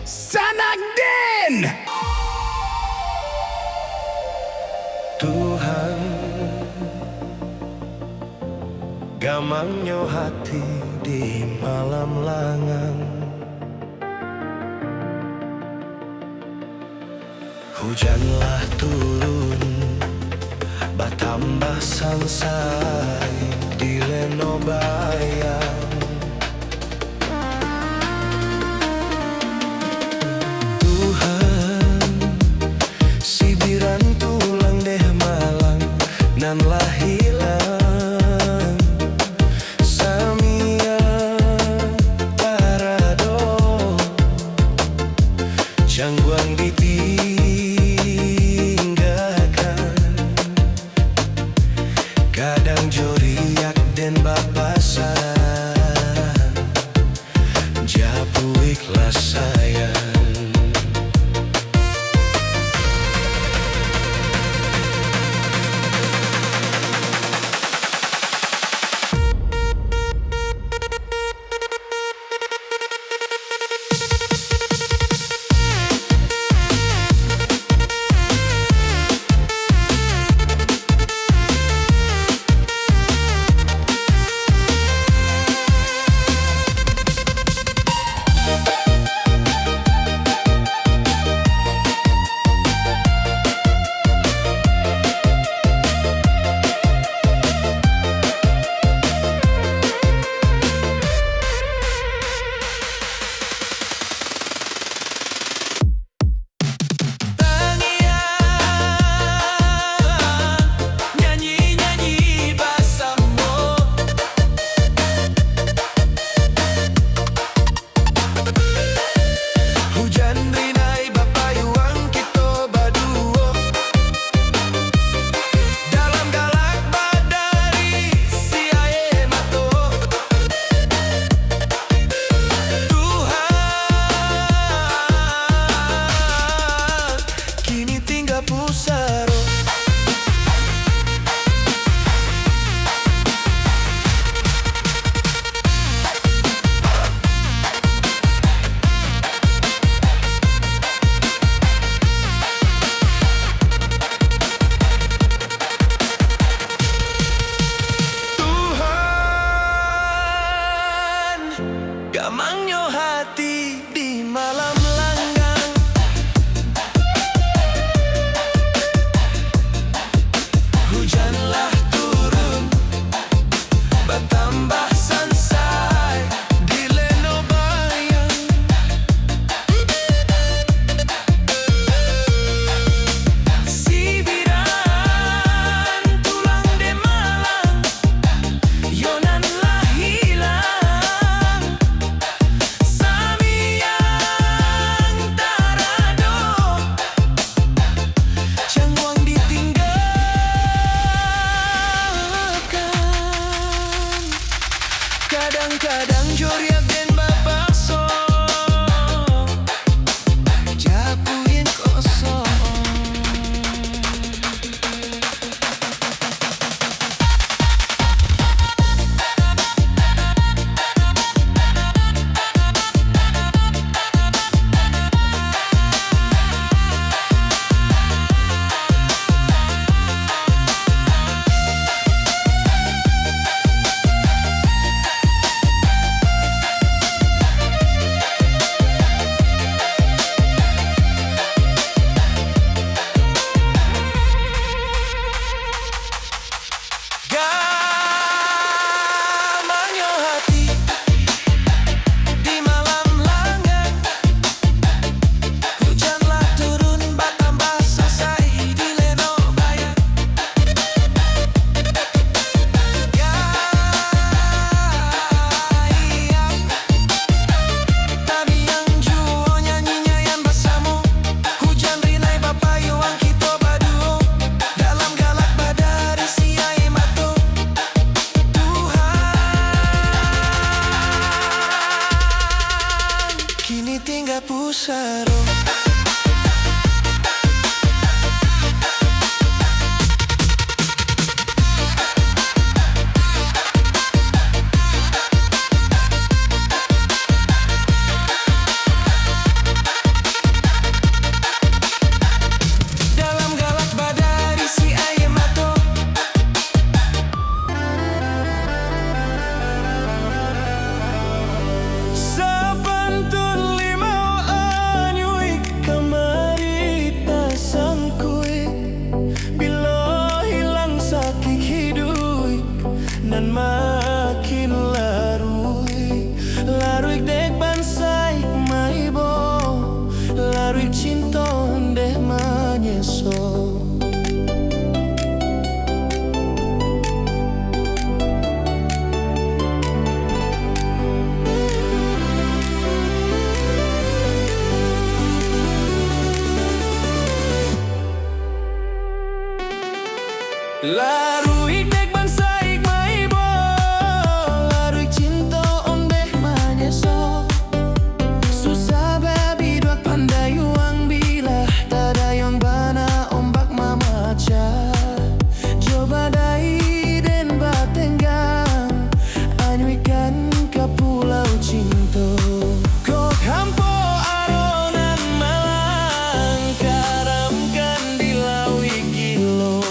Sanagden. Tuhan, gamangnya hati di malam langang. Hujanlah turun, batambah sansai di leno bayang. Tuhan, sibiran tulang deh malang nan lah hilang. Samia tarado, jangguang kadang joriak dan bapasan, japu ikhlas sayang. Gamangnya hati di malam langgang. Hujanlah turun, bertambah sansai di leno bayang. Sibiran tulang de malang, yonan lah hilang. Kadang-kadang joriak dan bapakso, japuin kosong. Kini tinggal pusaro. Laruik dek bansaik maibo, laruik cinta ondeh manyeso. Susah babi duak pandai uang bila tada yang bana ombak mamaca. Coba dai den batenggang anyuikan ke pulau cinta. Kok hampo aronan malang karamkan di lawi kilo.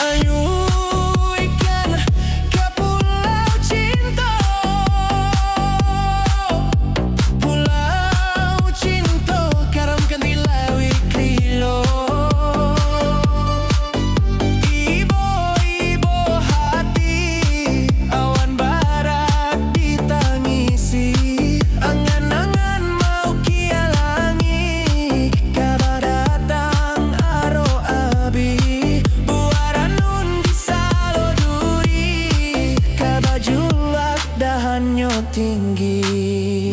Anyuikan ke pulau cinta, pulau cinta karamkan di lawi kilo. Ibo hati awan barat ditangisi, angan-angan mau kialangi kabar datang aro abi. Buaranun disaloduri kabajulak dahannya tinggi.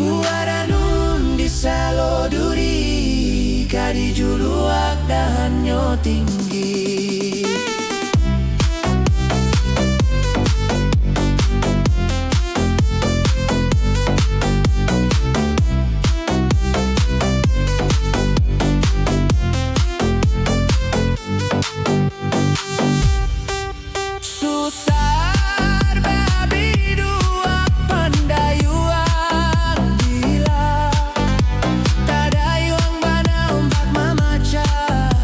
Buaranun disaloduri kadijuluak dahannya tinggi. Susar babi duak pandai uang bila tada yuang bana ombak mamaca.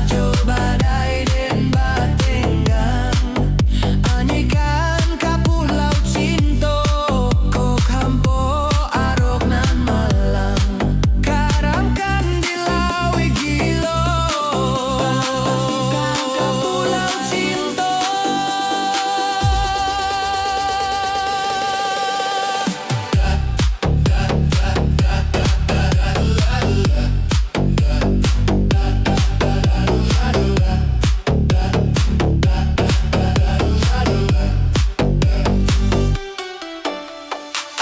Coba dai den batenggang anyuikan ke pulau cinta. Kok hampo arok nan malang karamkan di lawi gilo. Ke pulau cinta.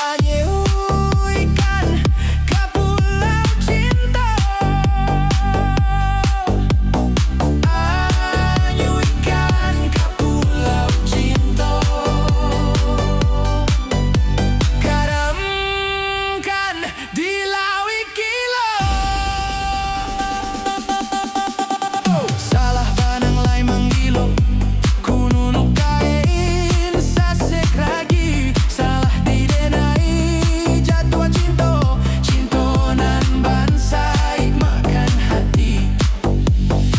Anyuikan ke pulau cinta, anyuikan ke pulau cinta. Karamkan di lawi kilo. Salah banang lai manggilo kununuk kain sasek ragi. Salah didenai jatuh cinta, cintonan bansaik makan hati.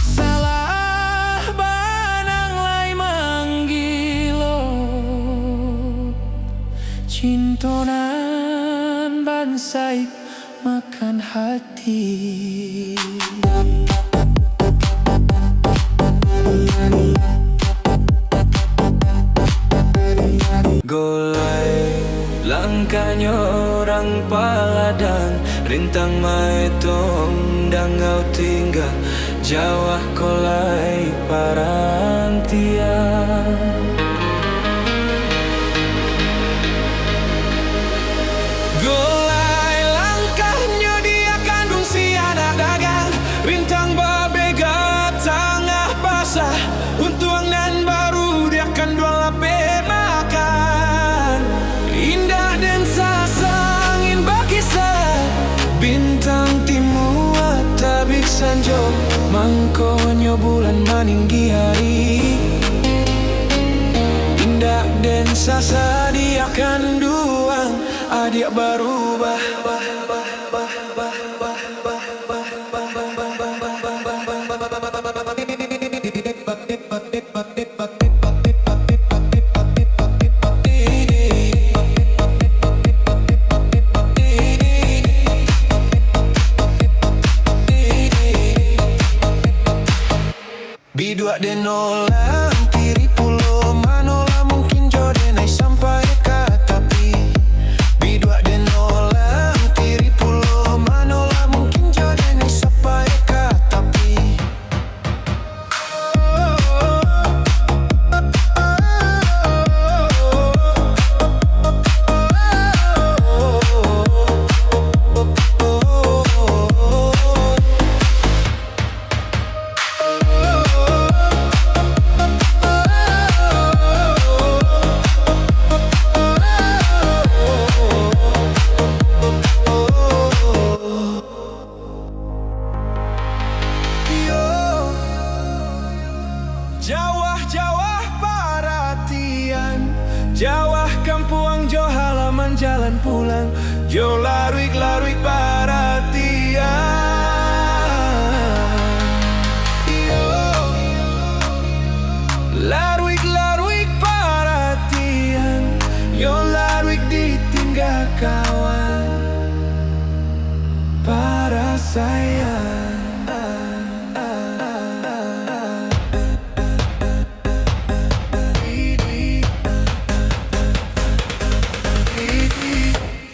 Salah banang lai manggilo cintonan bansaik makan hati. Golai langkahnya orang paladang, rintang maetong dangau tinggal Jawa kolai parantian. Golai langkahnya dia kandung si anak dagang, rintang babega tengah pasah. Untuang nan baru dia akan dua lape makan. Indah dan sasangin bakisah, bintang timur tabik sanjo, mangkonyo bulan maninggi hari. Indah dan sasa dia akan duang adik berubah. Biduak denolang tiri pulau manola mungkin jodenai sampai ke tapi. Biduak denolang Jawa perhatian, Jawa kampuang jo halaman jalan pulang, jo laruik-laruik perhatian. Yo, laruik-laruik perhatian, yo laruik ditinggal kawan para sayang.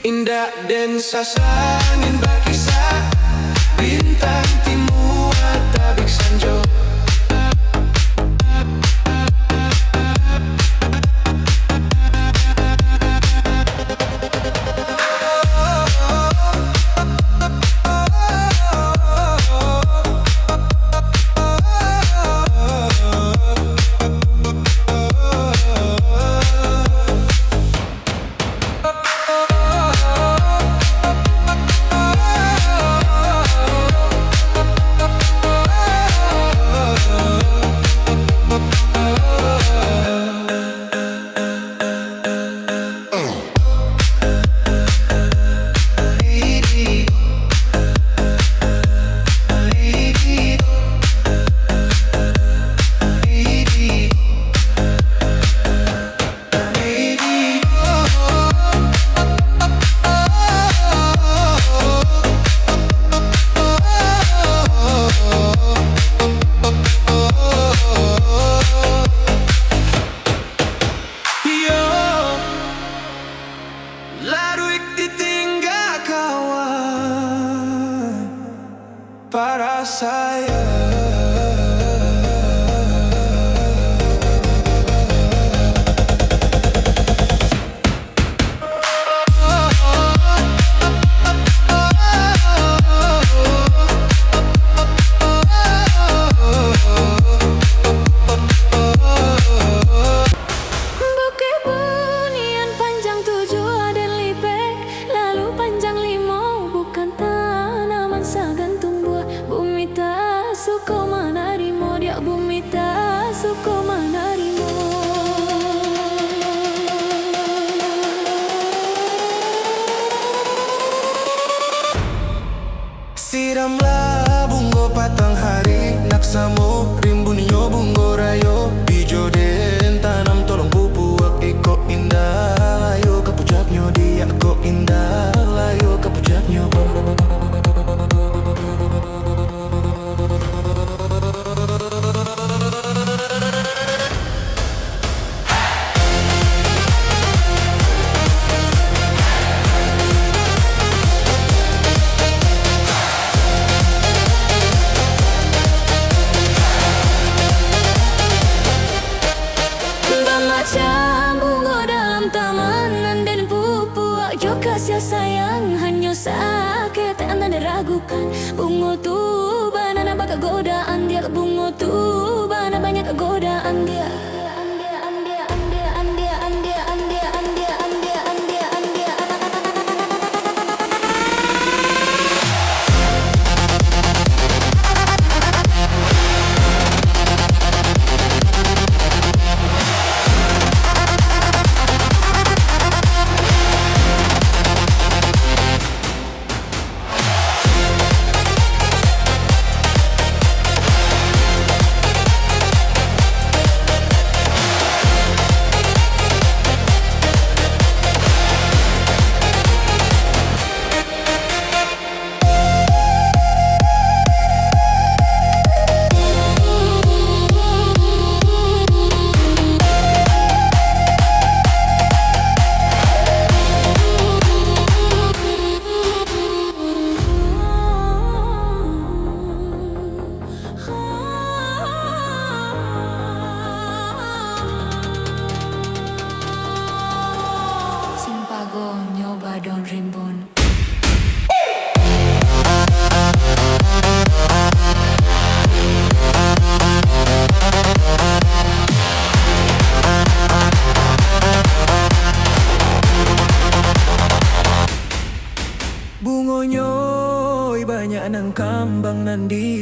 Indah dan sasangin bakisah bintang timu tabik sanjo. Para saya. Bukit Bunian panjang 7 dan lipek, lalu panjang 5 bukan tanaman sagan tumbuh. Bumi tak suka menerima dia, bumi tak suka menerima. Siramlah bungo patang hari, naksamu rimbunyo bungo rayo, bijo den tanam tolong pupuak iko indah, layo kepujaknyo dia ko indah, layo kepujaknyo. Macam bunga dalam taman dan pupuak jo kasih sayang, hanya sakit anda diragukan. Bunga tu banana bakal godaan dia, bunga tu banana banyak godaan dia.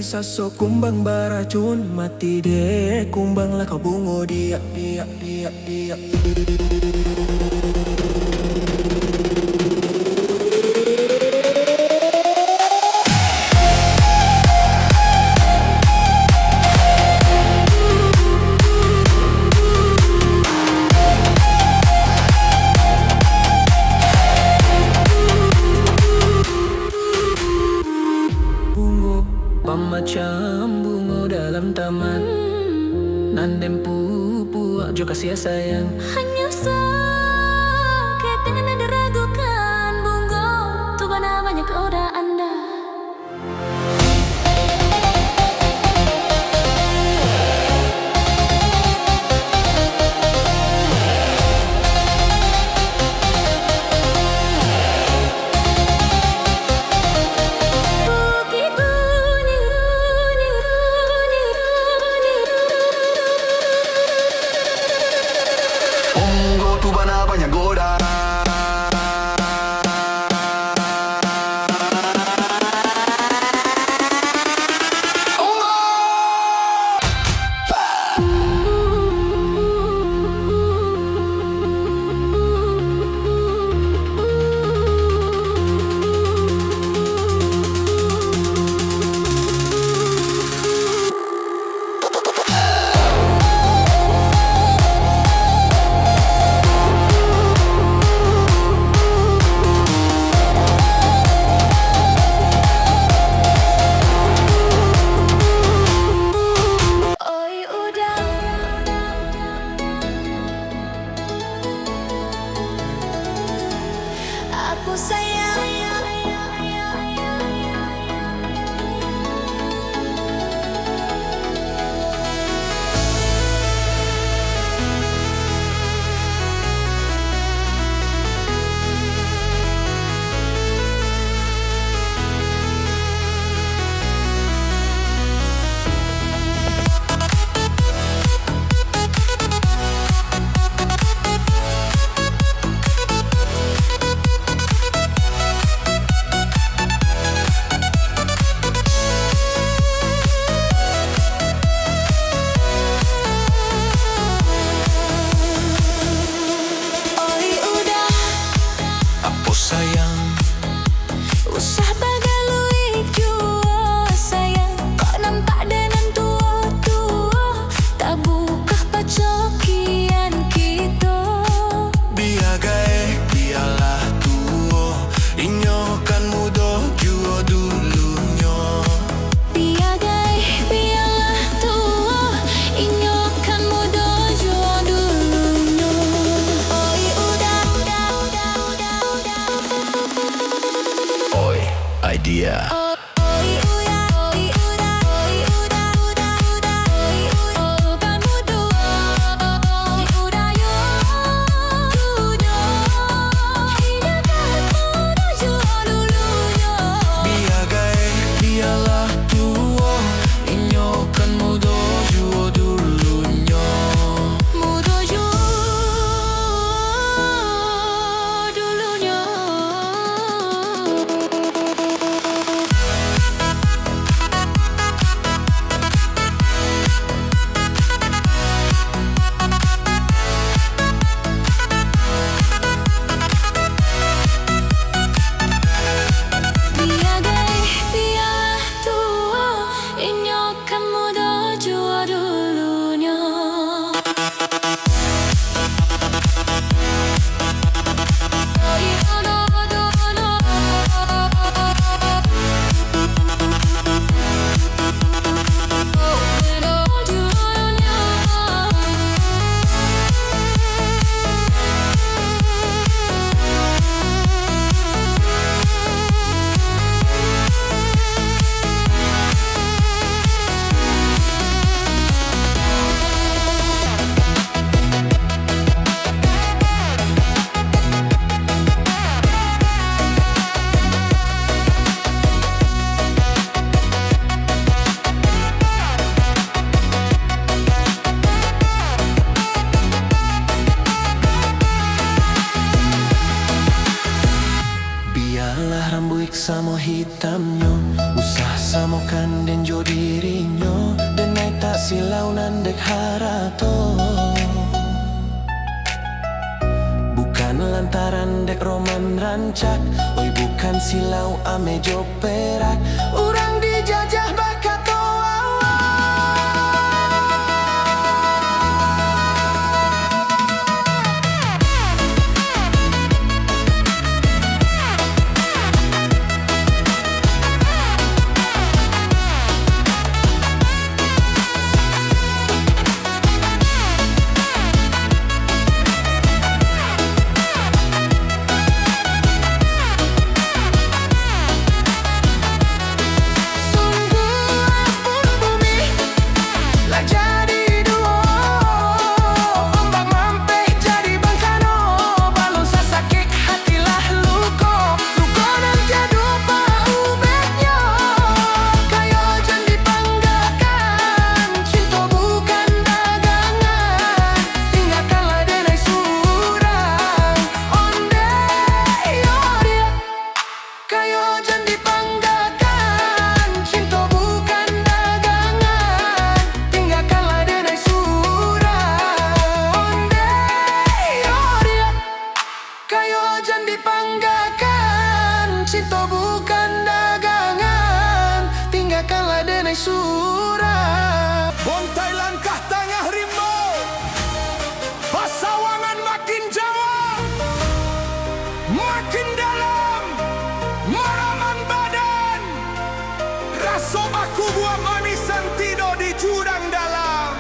bisa so kumbang beracun. Mati deh kumbang lah kau bungo dia. Macam bunga dalam taman, nandem pupuak jo kasih sayang. Hanya sakit dengan ada ragukan bunga, tu namanya kau dah anda. Banyak goda. Aku sayang. Sayang, Usah bagalui jua sayang. Kau nampak dengan tua-tua, tak buka pacokian kita. biagai biarlah tua, inyo kan muda jua dulunya. Biagai biarlah tua, inyo kan muda jua dulunya. Oi udah. Oi, idea. Biagai biarlah tua, inyo kan muda jua dulunya. Muda jua dulunya. Biagai biarlah tua, inyo kan muda jua dulunya. Biarlah rambut sama hitamnya, Susah samokan den jo dirinyo denai tak silau nan dek harato. Bukan lantaran dek roman rancak, oi bukan silau ame jo perak. Urang dijajah bakato. Cinta bukan dagangan, tinggalkanlah denai surah. Bontai langkah tengah rimau, pasawangan makin jauh, makin dalam, meraman badan. Raso aku buat manisan tidur di jurang dalam.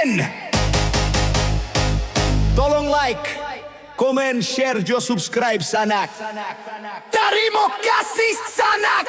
men. Tolong like, komen, share, jo subscribe sanak. Terima kasih sanak.